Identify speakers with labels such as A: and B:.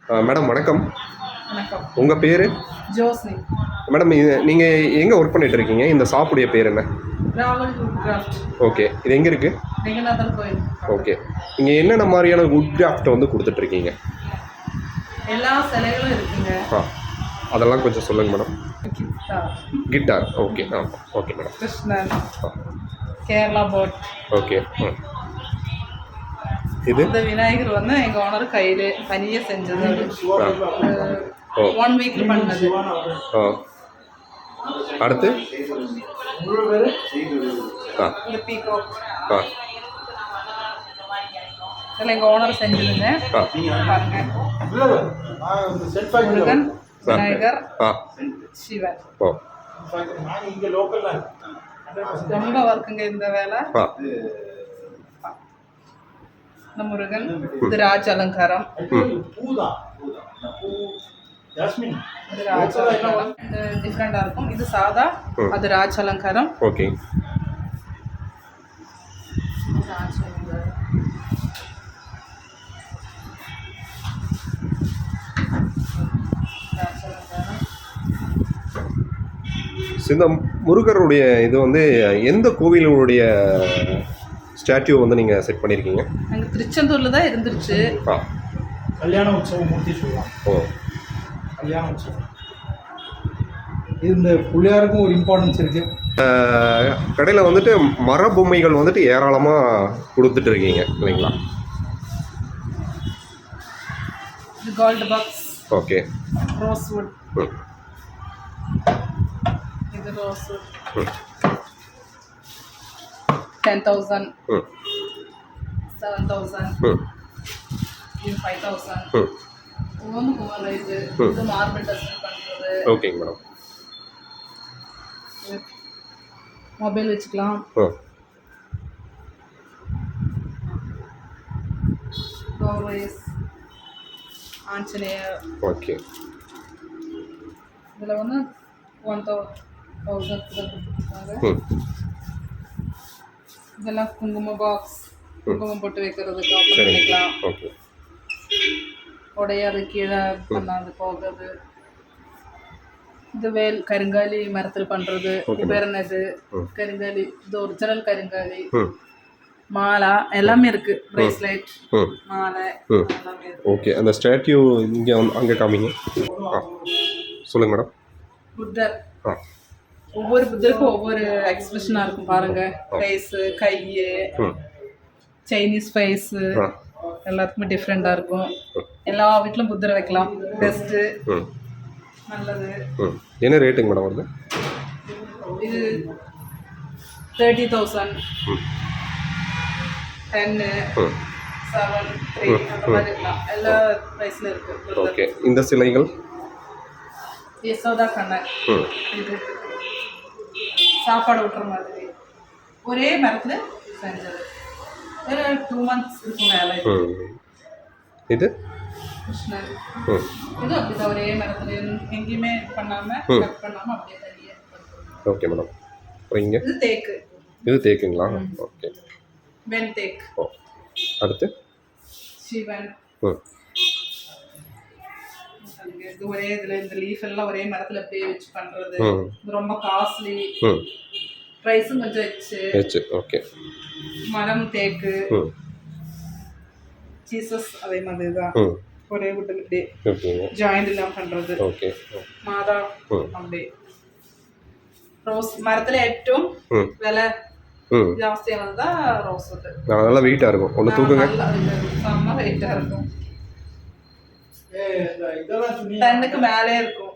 A: Madam வணக்கம்.
B: வணக்கம்.
A: உங்கள் பேர்?
B: ஜோஸ்னி.
A: மேடம் நீங்கள் எங்கே ஒர்க் பண்ணிட்டு இருக்கீங்க? இந்த ஷாப்புடைய பேர் என்ன?
B: Rawal would craft.
A: ஓகே, இது எங்கே இருக்குது?
B: ரெங்கநாதர் கோயில்.
A: ஓகே, நீங்கள் என்னென்ன மாதிரியான வுட் கிராஃப்ட் வந்து கொடுத்துட்ருக்கீங்க?
B: எல்லா சிலைகளும் இருக்குங்க.
A: அதெல்லாம் கொஞ்சம் சொல்லுங்கள் madam.
B: Guitar.
A: Okay. Okay madam.
B: Krishnan. Kerala boat.
A: Okay. இது
B: இந்த விநாயகர் வந்து எங்கள் ஓனர் கையில் தனியாக செஞ்சது. 1 வீக் பண்ணது.
A: அடுத்து
B: இந்த பீகாக். இதில் எங்கள் ஓனர் செஞ்சதுங்க. பாருங்க, முருகன், விநாயகர், சிவன். ரொம்ப ஒர்க்குங்க இந்த வேலை. இந்த முருகன், இது ராஜ அலங்காரம். இது ராஜ அலங்காரம். இது டிஃப்ரெண்டாக இருக்கும். இது சாதா, அது ராஜ அலங்காரம்.
A: ஓகே. இந்த முருகருடைய இது வந்து எந்த கோவிலுடைய ஸ்டாச்சு வந்து நீங்கள் செட் பண்ணியிருக்கீங்க?
B: எங்கள் திருச்செந்தூரில் தான் இருந்துருச்சு.
C: கல்யாண உற்சவம் மூர்த்தி சொல்லலாம். கல்யாண உற்சவம் இது இந்த பிள்ளையாருக்கும் ஒரு இம்பார்ட்டன்ஸ் இருக்குது.
A: கடையில் வந்துட்டு மர பொம்மைகள் வந்துட்டு ஏராளமாக கொடுத்துட்டு இருக்கீங்க இல்லைங்களா?
B: இது கோல்டு பாக்ஸ்.
A: ஓகே.
B: ரோஸ்வுட். இது ரோஸ்வுட். 10,000. 7,000. இது 5,000. ஓமுக்குமார் இது மார்பிள் டஸ்ட் பண்ணுறது.
A: ஓகேங்க மேடம்.
B: மொபைல் வச்சுக்கலாம். கோவைஸ், ஆஞ்சநேயர்.
A: ஓகே.
B: இதில் வந்து 1,000 கொடுத்துருக்காங்க. இதெல்லாம் குங்கும பாக்ஸ், குங்குமம் போட்டு வைக்கிறதுக்கு ஓப்பன் பண்ணிக்கலாம்.
A: ஓகே.
B: உடையாது, கீழே பண்ணாது போகிறது. இது வேல் கருங்காலி மரத்தில் பண்ணுறது. இது பேர் என்னது? கருங்காலி. இது ஒரிஜினல் கருங்காலி. மாலா எல்லாமே இருக்கு. பிரேஸ்லெட், மாலை எல்லாமே இருக்கு.
A: ஓகே. அந்த ஸ்டாட்யூ இங்கே அங்கே காமிங்க. சொல்லுங்க மேடம்.
B: புத்தர். ஒவ்வொரு புத்தருக்கும் ஒவ்வொரு எக்ஸ்பிரஷனாக இருக்கும் பாருங்க. ஃபேஸு, கை, சைனீஸ் ஃபேஸு எல்லாத்துக்குமே டிஃப்ரெண்டாக இருக்கும். எல்லா வீட்டிலும் புத்தரை வைக்கலாம். பெஸ்ட்டு, நல்லது.
A: என்ன ரேட்டுங்க மேடம் வருது?
B: இது 30,000, 10, 7, 3 அந்த மாதிரி இருக்கலாம். எல்லா ப்ரைஸில் இருக்குது.
A: ஓகே. இந்த சிலைகள்
B: யசோதா கண்ணன். இது சாப்பாடு விட்டுற மாதிரி ஒரே மரத்தில் செஞ்சது. ஒரு 2 months இருக்கும் வேலை.
A: இது
B: கிருஷ்ணன். இது அப்படிதான் ஒரே மரத்தில் எங்கேயுமே பண்ணாமல் கட் பண்ணாமல் அப்படியே தனியாக.
A: Okay madam. அப்புறம் இங்கே
B: இது தேக்கு.
A: இது தேக்குங்களா? ஓகே.
B: வெண் தேக்கு.
A: அடுத்து
B: சிவன். இது ஒரே இதில் இந்த லீஃப் எல்லாம் ஒரே மரத்தில் அப்படியே வச்சு பண்ணுறது. இது ரொம்ப காஸ்ட்லி. ப்ரைஸும் கொஞ்சம் வச்சு.
A: ஓகே.
B: மரம் தேக்கு. ஜீசஸ் அதே மாதிரி தான். ஒரே வீட்டில் இப்படி ஜாயிண்ட் இல்லாமல் பண்ணுறது.
A: ஓகே.
B: மாதா அப்படி. ரோஸ் மரத்தில் ഏറ്റവും விலை ஜாஸ்தியானது தான் ரோஸ் வுட்.
A: நல்லா வெயிட்டாக இருக்கும். ஒன்று தூக்குங்க.
B: செம்ம வெயிட்டாக இருக்கும். 10க்கு மேலே இருக்கும்.